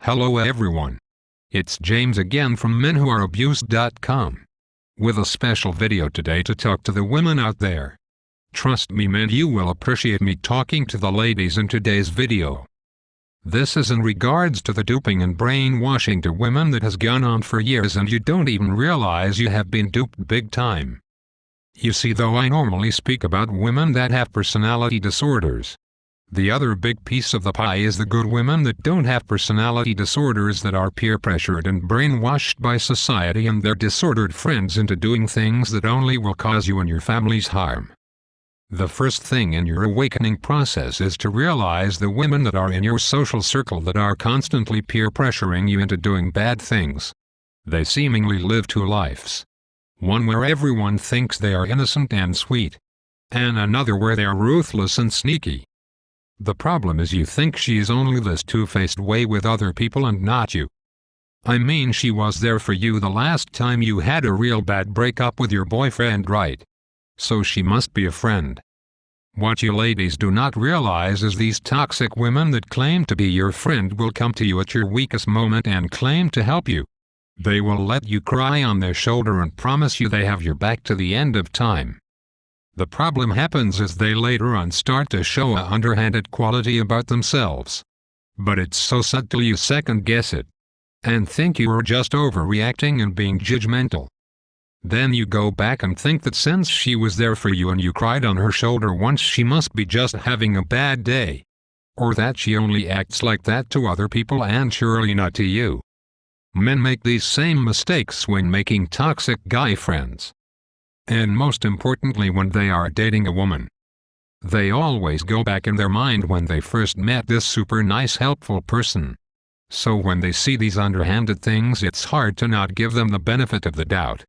Hello everyone. It's James again from menwhoareabused.com. With a special video today to talk to the women out there. Trust me men, you will appreciate me talking to the ladies in today's video. This is in regards to the duping and brainwashing to women that has gone on for years and you don't even realize you have been duped big time. You see, though I normally speak about women that have personality disorders, the other big piece of the pie is the good women that don't have personality disorders, that are peer pressured and brainwashed by society and their disordered friends into doing things that only will cause you and your families harm. The first thing in your awakening process is to realize the women that are in your social circle that are constantly peer pressuring you into doing bad things. They seemingly live two lives. One where everyone thinks they are innocent and sweet, and another where they are ruthless and sneaky. The problem is you think she is only this two-faced way with other people and not you. I mean, she was there for you the last time you had a real bad breakup with your boyfriend, right? So she must be a friend. What you ladies do not realize is these toxic women that claim to be your friend will come to you at your weakest moment and claim to help you. They will let you cry on their shoulder and promise you they have your back to the end of time. The problem happens is they later on start to show a underhanded quality about themselves. But it's so subtle you second guess it, and think you are just overreacting and being judgmental. Then you go back and think that since she was there for you and you cried on her shoulder once, she must be just having a bad day. Or that she only acts like that to other people and surely not to you. Men make these same mistakes when making toxic guy friends. And most importantly when they are dating a woman. They always go back in their mind when they first met this super nice helpful person. So when they see these underhanded things, it's hard to not give them the benefit of the doubt.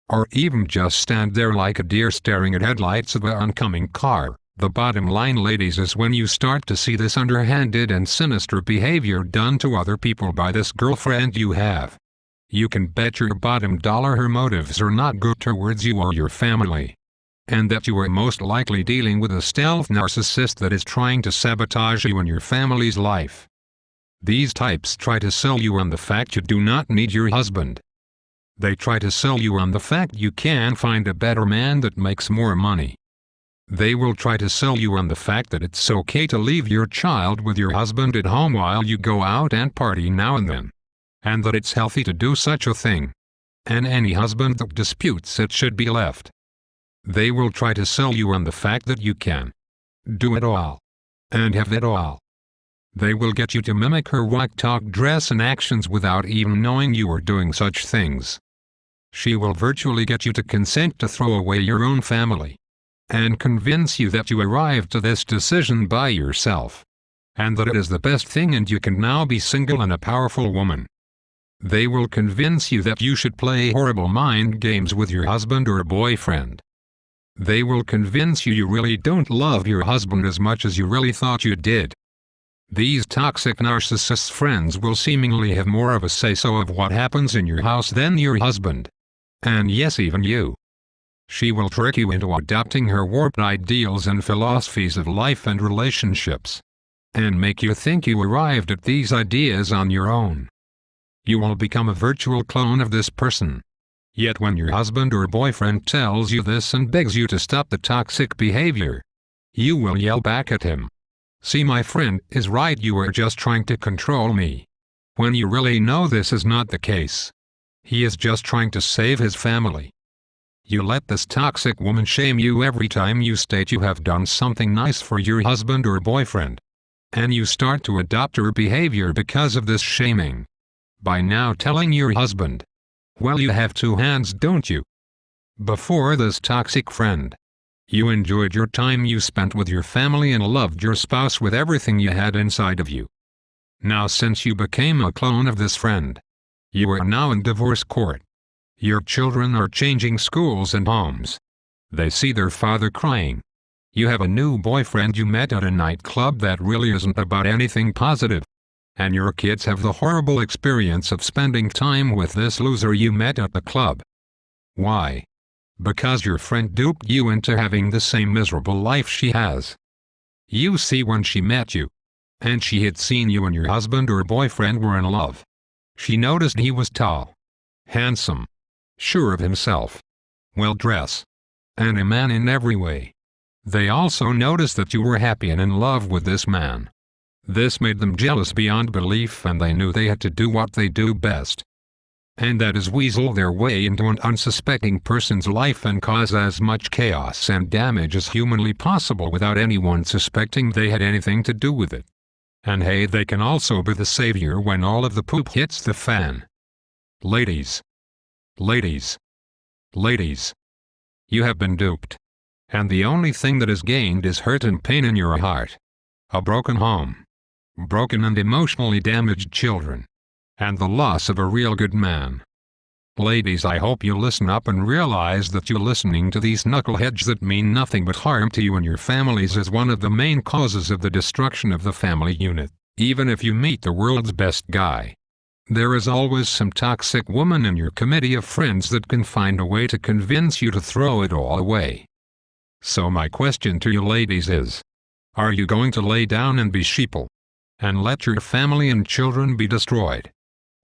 Or even just stand there like a deer staring at headlights of an oncoming car. The bottom line, ladies, is when you start to see this underhanded and sinister behavior done to other people by this girlfriend you have, you can bet your bottom dollar her motives are not good towards you or your family. And that you are most likely dealing with a stealth narcissist that is trying to sabotage you and your family's life. These types try to sell you on the fact you do not need your husband. They try to sell you on the fact you can find a better man that makes more money. They will try to sell you on the fact that it's okay to leave your child with your husband at home while you go out and party now and then. And that it's healthy to do such a thing. And any husband that disputes it should be left. They will try to sell you on the fact that you can do it all and have it all. They will get you to mimic her walk, talk, dress and actions without even knowing you are doing such things. She will virtually get you to consent to throw away your own family and convince you that you arrived to this decision by yourself and that it is the best thing and you can now be single and a powerful woman. They will convince you that you should play horrible mind games with your husband or boyfriend. They will convince you you really don't love your husband as much as you really thought you did. These toxic narcissist friends will seemingly have more of a say-so of what happens in your house than your husband. And yes, even you. She will trick you into adopting her warped ideals and philosophies of life and relationships, and make you think you arrived at these ideas on your own. You will become a virtual clone of this person. Yet when your husband or boyfriend tells you this and begs you to stop the toxic behavior, you will yell back at him. See, my friend is right, you are just trying to control me. When you really know this is not the case. He is just trying to save his family. You let this toxic woman shame you every time you state you have done something nice for your husband or boyfriend. And you start to adopt her behavior because of this shaming. By now telling your husband, well, you have two hands, don't you? Before this toxic friend, you enjoyed your time you spent with your family and loved your spouse with everything you had inside of you. Now since you became a clone of this friend, you are now in divorce court. Your children are changing schools and homes. They see their father crying. You have a new boyfriend you met at a nightclub that really isn't about anything positive. And your kids have the horrible experience of spending time with this loser you met at the club. Why? Because your friend duped you into having the same miserable life she has. You see, when she met you, and she had seen you and your husband or boyfriend were in love. She noticed he was tall, handsome, sure of himself, well-dressed, and a man in every way. They also noticed that you were happy and in love with this man. This made them jealous beyond belief, and they knew they had to do what they do best. And that is weasel their way into an unsuspecting person's life and cause as much chaos and damage as humanly possible without anyone suspecting they had anything to do with it. And hey, they can also be the savior when all of the poop hits the fan. Ladies. Ladies. Ladies. You have been duped. And the only thing that is gained is hurt and pain in your heart. A broken home. Broken and emotionally damaged children. And the loss of a real good man. Ladies, I hope you listen up and realize that you listening to these knuckleheads that mean nothing but harm to you and your families is one of the main causes of the destruction of the family unit. Even if you meet the world's best guy, there is always some toxic woman in your committee of friends that can find a way to convince you to throw it all away. So my question to you ladies is, are you going to lay down and be sheeple, and let your family and children be destroyed?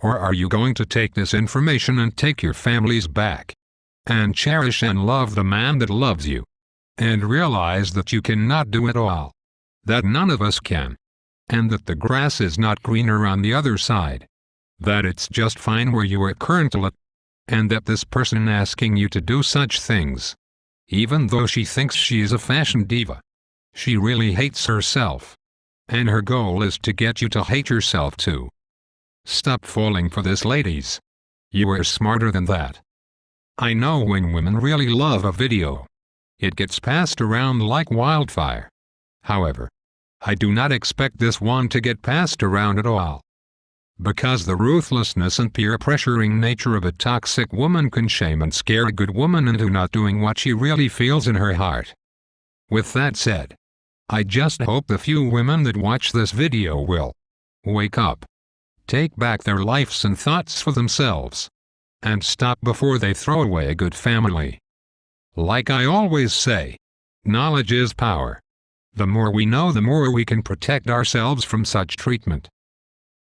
Or are you going to take this information and take your families back, and cherish and love the man that loves you, and realize that you cannot do it all, that none of us can, and that the grass is not greener on the other side, that it's just fine where you are currently at, and that this person asking you to do such things, even though she thinks she is a fashion diva, she really hates herself, and her goal is to get you to hate yourself too. Stop falling for this, ladies. You are smarter than that. I know when women really love a video, it gets passed around like wildfire. However, I do not expect this one to get passed around at all. Because the ruthlessness and peer pressuring nature of a toxic woman can shame and scare a good woman into not doing what she really feels in her heart. With that said, I just hope the few women that watch this video will wake up, take back their lives and thoughts for themselves, and stop before they throw away a good family. Like I always say, knowledge is power. The more we know, the more we can protect ourselves from such treatment.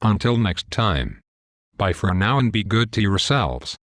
Until next time. Bye for now and be good to yourselves.